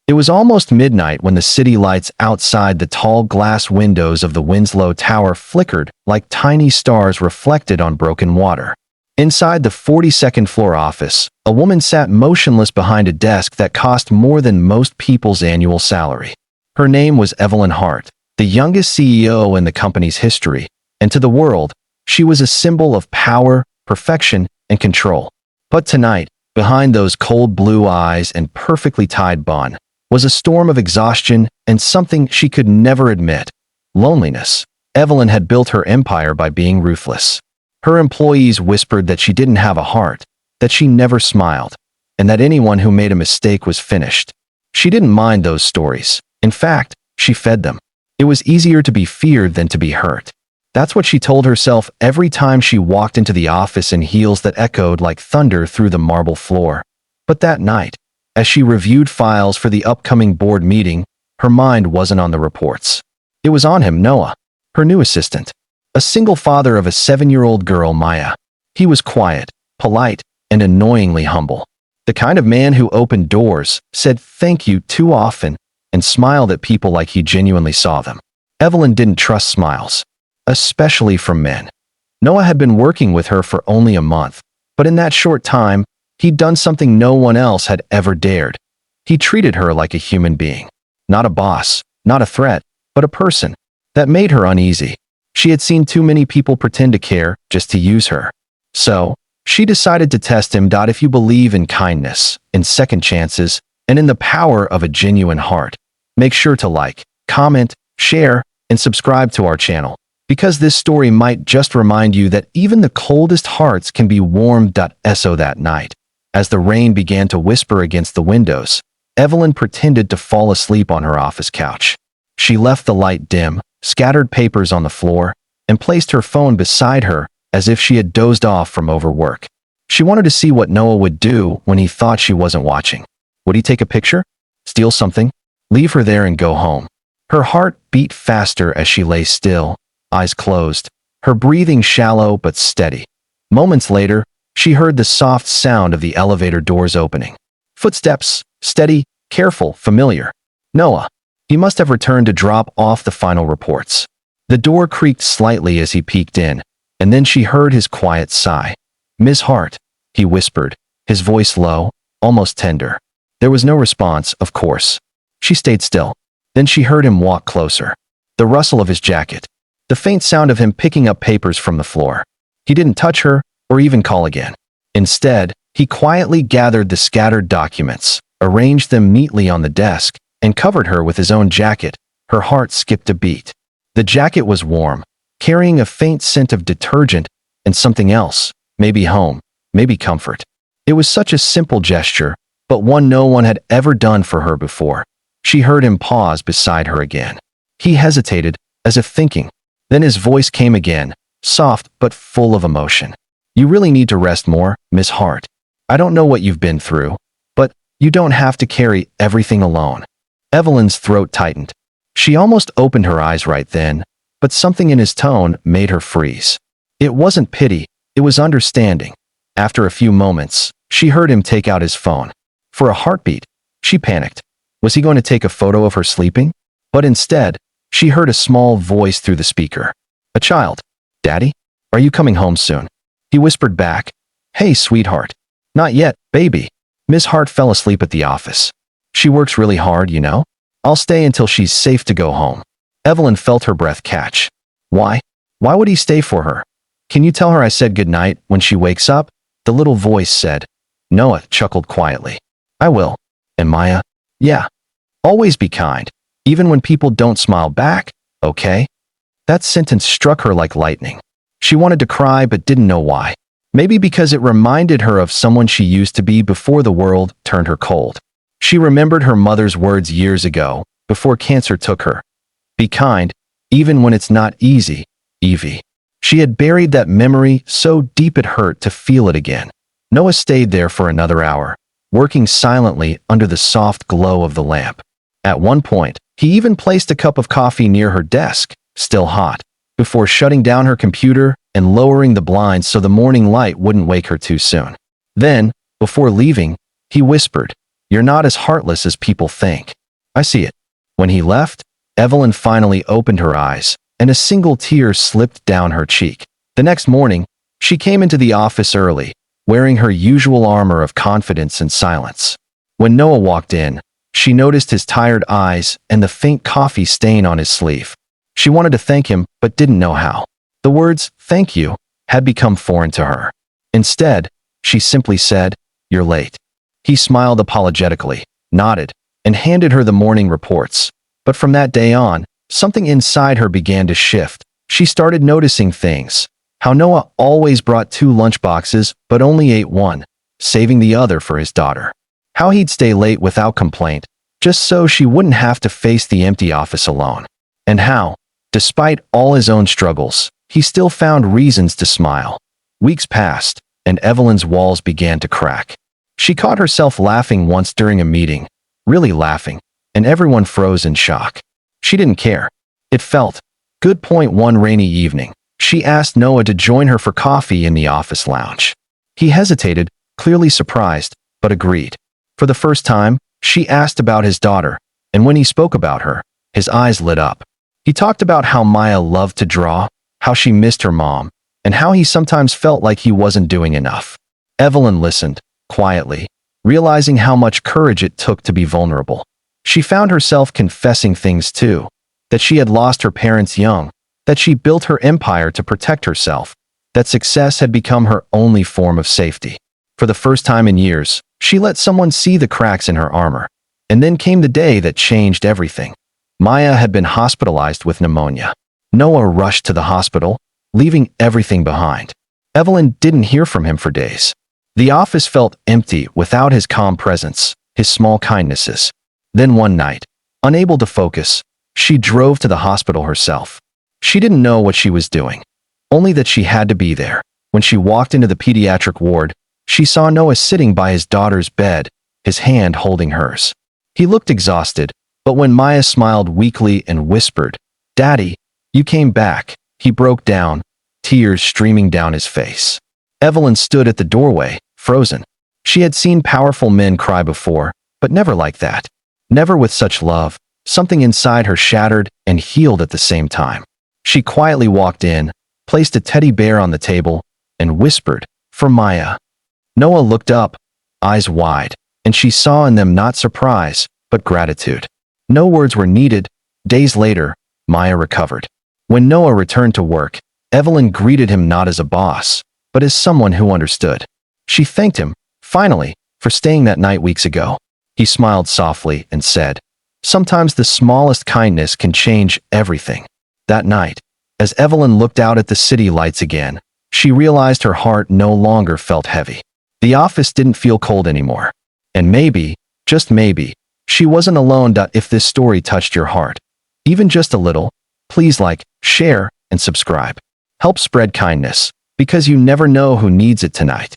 It was almost midnight when the city lights outside the tall glass windows of the Winslow Tower flickered like tiny stars reflected on broken water. Inside the 42nd floor office, a woman sat motionless behind a desk that cost more than most people's annual salary. Her name was Evelyn Hart, the youngest CEO in the company's history, and to the world, she was a symbol of power, perfection, and control. But tonight, behind those cold blue eyes and perfectly tied bun, was a storm of exhaustion and something she could never admit: loneliness. Evelyn had built her empire by being ruthless. Her employees whispered that she didn't have a heart, that she never smiled, and that anyone who made a mistake was finished. She didn't mind those stories. In fact, she fed them. It was easier to be feared than to be hurt. That's what she told herself every time she walked into the office in heels that echoed like thunder through the marble floor. But that night, as she reviewed files for the upcoming board meeting, her mind wasn't on the reports. It was on him, Noah, her new assistant. A single father of a 7-year-old girl, Maya. He was quiet, polite, and annoyingly humble. The kind of man who opened doors, said thank you too often, and smiled at people like he genuinely saw them. Evelyn didn't trust smiles, especially from men. Noah had been working with her for only a month, but in that short time, he'd done something no one else had ever dared. He treated her like a human being. Not a boss, not a threat, but a person. That made her uneasy. She had seen too many people pretend to care just to use her. So, she decided to test him. If you believe in kindness, in second chances, and in the power of a genuine heart, make sure to like, comment, share, and subscribe to our channel, because this story might just remind you that even the coldest hearts can be warmed. So that night, as the rain began to whisper against the windows, Evelyn pretended to fall asleep on her office couch. She left the light dim, scattered papers on the floor, and placed her phone beside her as if she had dozed off from overwork. She wanted to see what Noah would do when he thought she wasn't watching. Would he take a picture? Steal something? Leave her there and go home? Her heart beat faster as she lay still, eyes closed, her breathing shallow but steady. Moments later, she heard the soft sound of the elevator doors opening. Footsteps, steady, careful, familiar. Noah. He must have returned to drop off the final reports. The door creaked slightly as he peeked in, and then she heard his quiet sigh. "Miss Hart," he whispered, his voice low, almost tender. There was no response, of course. She stayed still. Then she heard him walk closer. The rustle of his jacket. The faint sound of him picking up papers from the floor. He didn't touch her, or even call again. Instead, he quietly gathered the scattered documents, arranged them neatly on the desk, and covered her with his own jacket. Her heart skipped a beat. The jacket was warm, carrying a faint scent of detergent and something else, maybe home, maybe comfort. It was such a simple gesture, but one no one had ever done for her before. She heard him pause beside her again. He hesitated, as if thinking. Then his voice came again, soft but full of emotion. "You really need to rest more, Miss Hart. I don't know what you've been through, but you don't have to carry everything alone." Evelyn's throat tightened. She almost opened her eyes right then, but something in his tone made her freeze. It wasn't pity, it was understanding. After a few moments, she heard him take out his phone. For a heartbeat, she panicked. Was he going to take a photo of her sleeping? But instead, she heard a small voice through the speaker. "A child. Daddy? Are you coming home soon?" He whispered back. "Hey, sweetheart. Not yet, baby." Miss Hart fell asleep at the office. "She works really hard, you know. I'll stay until she's safe to go home." Evelyn felt her breath catch. Why? Why would he stay for her? "Can you tell her I said goodnight when she wakes up?" the little voice said. Noah chuckled quietly. "I will." And Maya? "Yeah. Always be kind, even when people don't smile back, okay?" That sentence struck her like lightning. She wanted to cry but didn't know why. Maybe because it reminded her of someone she used to be before the world turned her cold. She remembered her mother's words years ago, before cancer took her. "Be kind, even when it's not easy, Evie." She had buried that memory so deep it hurt to feel it again. Noah stayed there for another hour, working silently under the soft glow of the lamp. At one point, he even placed a cup of coffee near her desk, still hot, before shutting down her computer and lowering the blinds so the morning light wouldn't wake her too soon. Then, before leaving, he whispered, You're not as heartless as people think. I see it. When he left, Evelyn finally opened her eyes, and a single tear slipped down her cheek. The next morning, she came into the office early, wearing her usual armor of confidence and silence. When Noah walked in, she noticed his tired eyes and the faint coffee stain on his sleeve. She wanted to thank him, but didn't know how. The words, "thank you," had become foreign to her. Instead, she simply said, "You're late." He smiled apologetically, nodded, and handed her the morning reports. But from that day on, something inside her began to shift. She started noticing things. How Noah always brought 2 lunchboxes but only ate one, saving the other for his daughter. How he'd stay late without complaint, just so she wouldn't have to face the empty office alone. And how, despite all his own struggles, he still found reasons to smile. Weeks passed, and Evelyn's walls began to crack. She caught herself laughing once during a meeting, really laughing, and everyone froze in shock. She didn't care. It felt good. One rainy evening, she asked Noah to join her for coffee in the office lounge. He hesitated, clearly surprised, but agreed. For the first time, she asked about his daughter, and when he spoke about her, his eyes lit up. He talked about how Maya loved to draw, how she missed her mom, and how he sometimes felt like he wasn't doing enough. Evelyn listened, quietly, realizing how much courage it took to be vulnerable. She found herself confessing things too, that she had lost her parents young, that she built her empire to protect herself, that success had become her only form of safety. For the first time in years, she let someone see the cracks in her armor. And then came the day that changed everything. Maya had been hospitalized with pneumonia. Noah rushed to the hospital, leaving everything behind. Evelyn didn't hear from him for days. The office felt empty without his calm presence, his small kindnesses. Then one night, unable to focus, she drove to the hospital herself. She didn't know what she was doing, only that she had to be there. When she walked into the pediatric ward, she saw Noah sitting by his daughter's bed, his hand holding hers. He looked exhausted, but when Maya smiled weakly and whispered, "Daddy, you came back," he broke down, tears streaming down his face. Evelyn stood at the doorway, frozen. She had seen powerful men cry before, but never like that. Never with such love. Something inside her shattered and healed at the same time. She quietly walked in, placed a teddy bear on the table, and whispered, "For Maya." Noah looked up, eyes wide, and she saw in them not surprise, but gratitude. No words were needed. Days later, Maya recovered. When Noah returned to work, Evelyn greeted him not as a boss, but as someone who understood. She thanked him, finally, for staying that night weeks ago. He smiled softly and said, "Sometimes the smallest kindness can change everything." That night, as Evelyn looked out at the city lights again, she realized her heart no longer felt heavy. The office didn't feel cold anymore. And maybe, just maybe, she wasn't alone. If this story touched your heart, even just a little, please like, share, and subscribe. Help spread kindness, because you never know who needs it tonight.